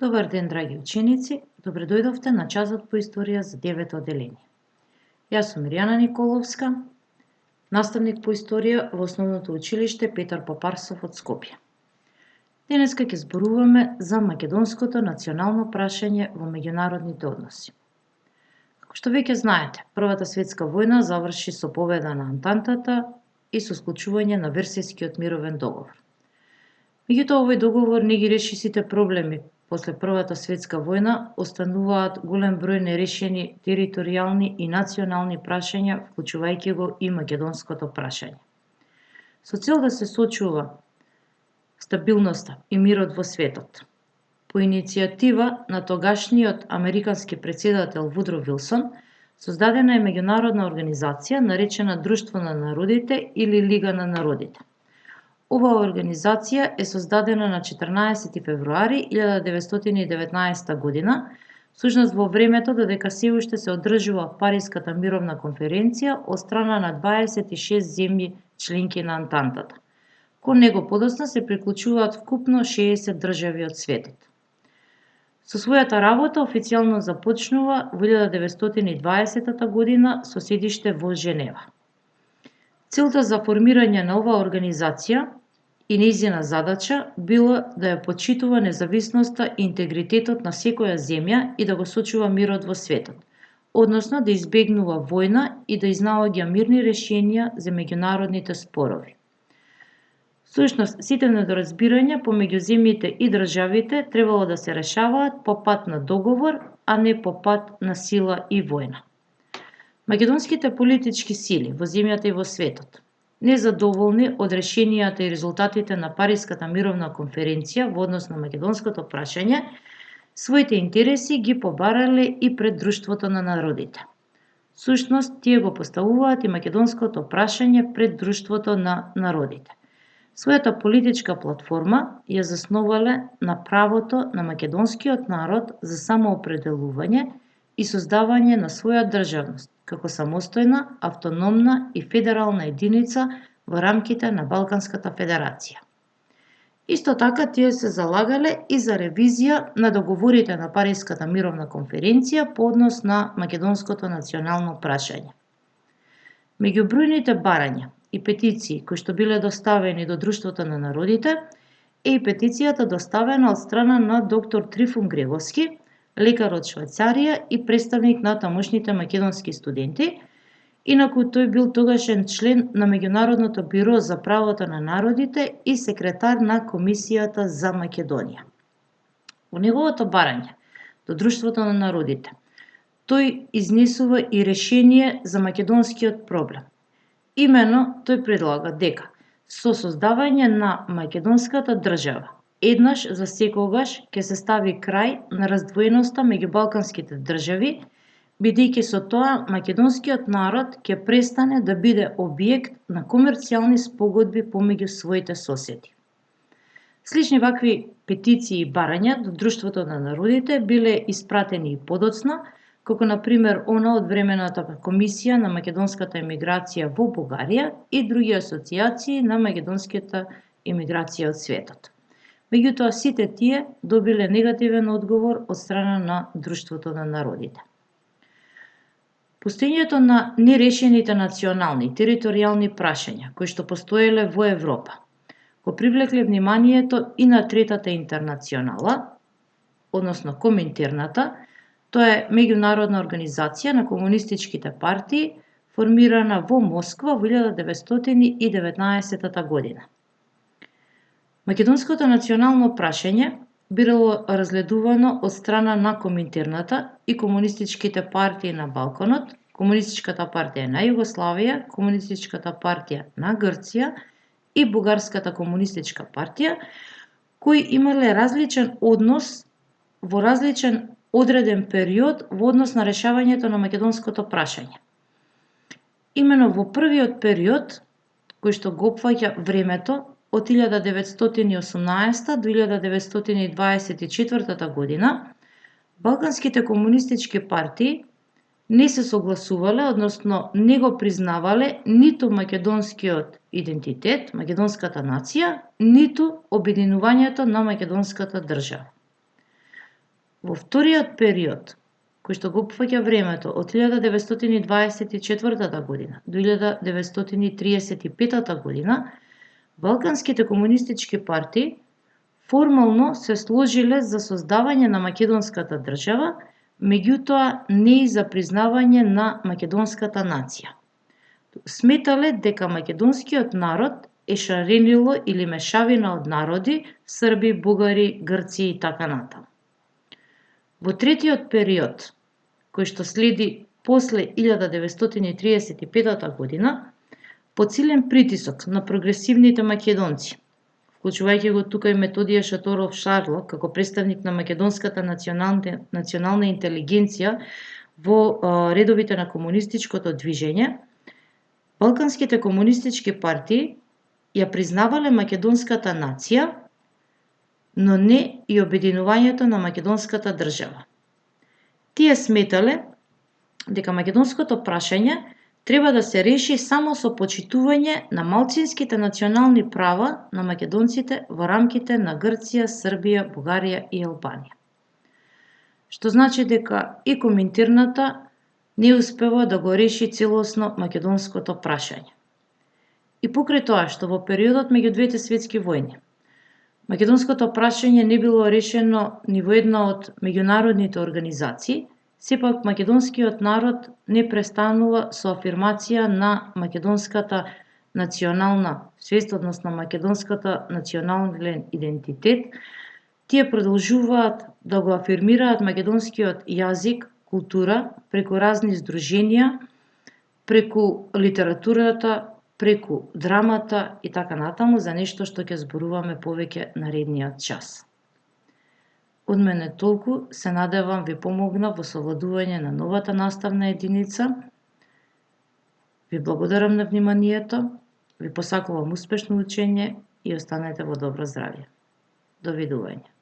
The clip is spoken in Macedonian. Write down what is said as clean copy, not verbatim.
Добар ден, драги ученици! Добре дојдовте на часот по историја за 9-то одделение. Јас сум Миријана Николовска, наставник по историја во Основното училиште Петар Попарсов од Скопје. Денеска ќе зборуваме за македонското национално прашање во меѓународните односи. Како што веќе знаете, Првата светска војна заврши со победа на Антантата и со склучување на Версајскиот мировен договор. Меѓутоа, овој договор не ги реши сите проблеми. После Првата светска војна остануваат голем број нерешени територијални и национални прашања, вклучувајќи го и македонското прашање. Со цел да се сочува стабилноста и мирот во светот, по иницијатива на тогашниот американски претседател Вудро Вилсон, создадена е меѓународна организација наречена Друштво на народите или Лига на народите. Оваа организација е создадена на 14 февруари 1919 година, всушност во времето додека сѐ уште се одржува Париската мировна конференција од страна на 26 земји членки на Антантата. Кон него подоцна се приклучуваат вкупно 60 држави од светот. Со својата работа официјално започнува во 1920 година со седиште во Женева. Целта за формирање на оваа организација и нејзина задача било да ја почитува независноста и интегритетот на секоја земја и да го сочува мирот во светот, односно да избегнува војна и да изнаоѓа мирни решенија за меѓународните спорови. Всушност, сите недоразбирања помеѓу земјите и државите требало да се решаваат по пат на договор, а не по пат на сила и војна. Македонските политички сили во земјата и во светот, незадоволни од решенијата и резултатите на Париската мировна конференција во однос на македонското прашање, своите интереси ги побарале и пред Друштвото на народите. Всушност, тие го поставуваат и македонското прашање пред Друштвото на народите. Својата политичка платформа ја засновале на правото на македонскиот народ за самоопределување и создавање на своја државност, како самостојна, автономна и федерална единица во рамките на Балканската федерација. Исто така, тие се залагале и за ревизија на договорите на Париската мировна конференција по однос на македонското национално прашање. Меѓу бројните барања и петиции кои што биле доставени до Друштвото на народите е и петицијата доставена од страна на доктор Трифун Греговски, лекар од Швајцарија и представник на тамошните македонски студенти, инаку тој бил тогашен член на Меѓународното биро за правото на народите и секретар на Комисијата за Македонија. Во неговото барање до Друштвото на народите, тој изнесува и решение за македонскиот проблем. Имено, тој предлага дека со создавање на македонската држава еднаш за секогаш ќе се стави крај на раздвоеноста меѓу балканските држави, бидејќи со тоа македонскиот народ ќе престане да биде објект на комерцијални спогодби помеѓу своите соседи. Слични вакви петиции и барања до Друштвото на народите биле испратени и подоцна, како на пример она од Времената комисија на македонската емиграција во Бугарија и други асоциации на македонската емиграција од светот. Меѓутоа, сите тие добиле негативен одговор од страна на Друштвото на народите. Постоењето на нерешените национални територијални прашања кои што постоеле во Европа го привлекле вниманието и на Третата интернационала, односно Коминтерната. Тоа е меѓународна организација на комунистичките партии формирана во Москва во 1919 година. Македонското национално прашање било разгледувано од страна на Коминтерната и комунистичките партии на Балканот, Комунистичката партија на Југославија, Комунистичката партија на Грција и Бугарската комунистичка партија, кои имале различен однос во различен одреден период во однос на решавањето на македонското прашање. Имено во првиот период, кој што го опфаќа времето од 1918 до 1924 година, балканските комунистички партии не се согласувале, односно не го признавале ниту македонскиот идентитет, македонската нација, ниту обединувањето на македонската држава. Во вториот период, кој што го опфаќа времето од 1924 година до 1935 година, балканските комунистички партии формално се сложиле за создавање на македонската држава, меѓутоа не и за признавање на македонската нација. Сметале дека македонскиот народ е шаренило или мешавина од народи, срби, бугари, грци и така натаму. Во третиот период, кој што следи после 1935 година, под силен притисок на прогресивните македонци, вклучувајќи го тука и Методија Шаторов Шарло како представник на македонската национална интелигенција во редовите на комунистичкото движење, балканските комунистички партии ја признавале македонската нација, но не и обединувањето на македонската држава. Тие сметале дека македонското прашање треба да се реши само со почитување на малцинските национални права на македонците во рамките на Грција, Србија, Бугарија и Албанија. Што значи дека и Коминтерната не успева да го реши целосно македонското прашање. И покрај тоа што во периодот меѓу двете светски војни македонското прашање не било решено ни во една од меѓународните организации, сепак македонскиот народ не престанува со афирмација на македонската национална свест, односно македонската национален идентитет. Тие продолжуваат да го афирмираат македонскиот јазик, култура, преку разни здруженија, преку литературата, преку драмата и така натаму, за нешто што ќе зборуваме повеќе наредниот час. Од мене толку, се надевам ви помогна во совладување на новата наставна единица. Ви благодарам на вниманието, ви посакувам успешно учење и останете во добро здравје. Довидување.